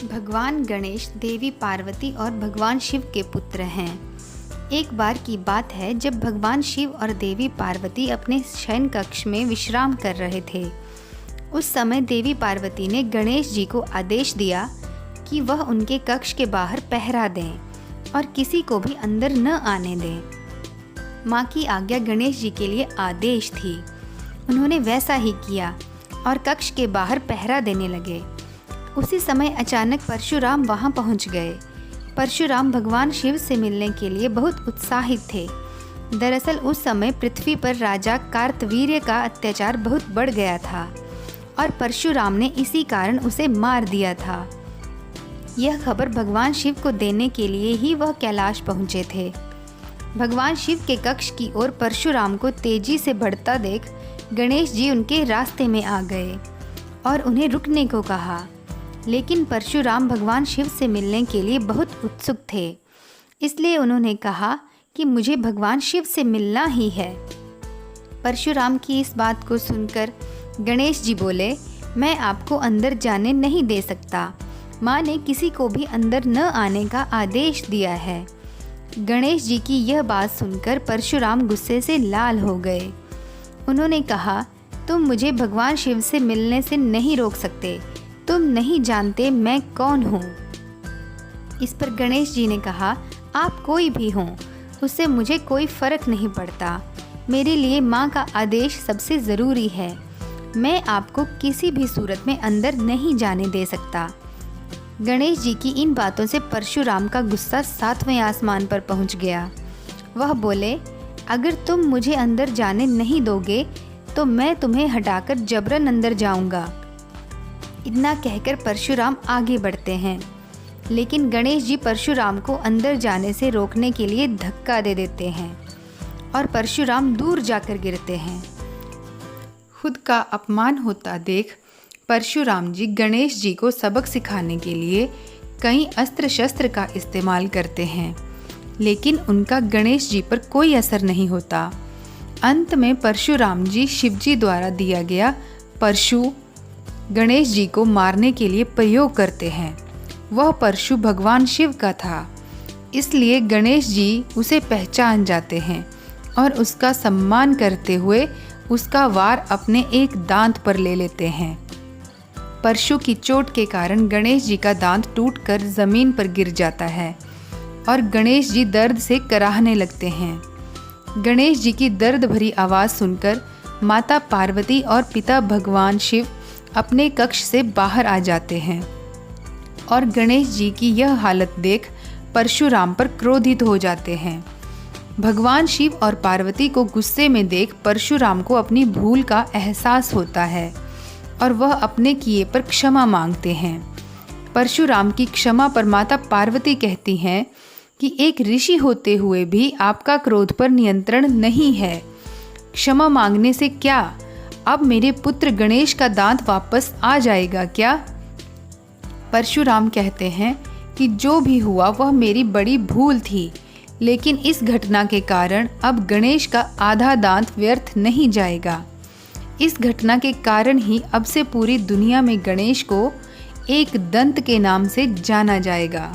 भगवान गणेश देवी पार्वती और भगवान शिव के पुत्र हैं। एक बार की बात है जब भगवान शिव और देवी पार्वती अपने शयन कक्ष में विश्राम कर रहे थे। उस समय देवी पार्वती ने गणेश जी को आदेश दिया कि वह उनके कक्ष के बाहर पहरा दें और किसी को भी अंदर न आने दें। माँ की आज्ञा गणेश जी के लिए आदेश थी। उन्होंने वैसा ही किया और कक्ष के बाहर पहरा देने लगे। उसी समय अचानक परशुराम वहां पहुंच गए। परशुराम भगवान शिव से मिलने के लिए बहुत उत्साहित थे। दरअसल उस समय पृथ्वी पर राजा कार्तवीर्य का अत्याचार बहुत बढ़ गया था और परशुराम ने इसी कारण उसे मार दिया था। यह खबर भगवान शिव को देने के लिए ही वह कैलाश पहुंचे थे। भगवान शिव के कक्ष की ओर परशुराम को तेजी से बढ़ता देख गणेश जी उनके रास्ते में आ गए और उन्हें रुकने को कहा। लेकिन परशुराम भगवान शिव से मिलने के लिए बहुत उत्सुक थे, इसलिए उन्होंने कहा कि मुझे भगवान शिव से मिलना ही है। परशुराम की इस बात को सुनकर गणेश जी बोले, मैं आपको अंदर जाने नहीं दे सकता। माँ ने किसी को भी अंदर न आने का आदेश दिया है। गणेश जी की यह बात सुनकर परशुराम गुस्से से लाल हो गए। उन्होंने कहा, तुम मुझे भगवान शिव से मिलने से नहीं रोक सकते। तुम नहीं जानते मैं कौन हूँ। इस पर गणेश जी ने कहा, आप कोई भी हों, उससे मुझे कोई फर्क नहीं पड़ता। मेरे लिए माँ का आदेश सबसे ज़रूरी है। मैं आपको किसी भी सूरत में अंदर नहीं जाने दे सकता। गणेश जी की इन बातों से परशुराम का गुस्सा 7वें आसमान पर पहुँच गया। वह बोले, अगर तुम मुझे अंदर जाने नहीं दोगे तो मैं तुम्हें हटाकर जबरन अंदर जाऊंगा। इतना कहकर परशुराम आगे बढ़ते हैं, लेकिन गणेश जी परशुराम को अंदर जाने से रोकने के लिए धक्का दे देते हैं और परशुराम दूर जाकर गिरते हैं। खुद का अपमान होता देख परशुराम जी गणेश जी को सबक सिखाने के लिए कई अस्त्र शस्त्र का इस्तेमाल करते हैं, लेकिन उनका गणेश जी पर कोई असर नहीं होता। अंत में परशुराम जी शिव जी द्वारा दिया गया परशु गणेश जी को मारने के लिए प्रयोग करते हैं। वह परशु भगवान शिव का था, इसलिए गणेश जी उसे पहचान जाते हैं और उसका सम्मान करते हुए उसका वार अपने एक दांत पर ले लेते हैं। परशु की चोट के कारण गणेश जी का दांत टूटकर जमीन पर गिर जाता है और गणेश जी दर्द से कराहने लगते हैं। गणेश जी की दर्द भरी आवाज़ सुनकर माता पार्वती और पिता भगवान शिव अपने कक्ष से बाहर आ जाते हैं और गणेश जी की यह हालत देख परशुराम पर क्रोधित हो जाते हैं। भगवान शिव और पार्वती को गुस्से में देख परशुराम को अपनी भूल का एहसास होता है और वह अपने किए पर क्षमा मांगते हैं। परशुराम की क्षमा पर माता पार्वती कहती हैं कि एक ऋषि होते हुए भी आपका क्रोध पर नियंत्रण नहीं है। क्षमा मांगने से क्या, अब मेरे पुत्र गणेश का दांत वापस आ जाएगा क्या? परशुराम कहते हैं कि जो भी हुआ वह मेरी बड़ी भूल थी, लेकिन इस घटना के कारण अब गणेश का आधा दांत व्यर्थ नहीं जाएगा। इस घटना के कारण ही अब से पूरी दुनिया में गणेश को एक दंत के नाम से जाना जाएगा।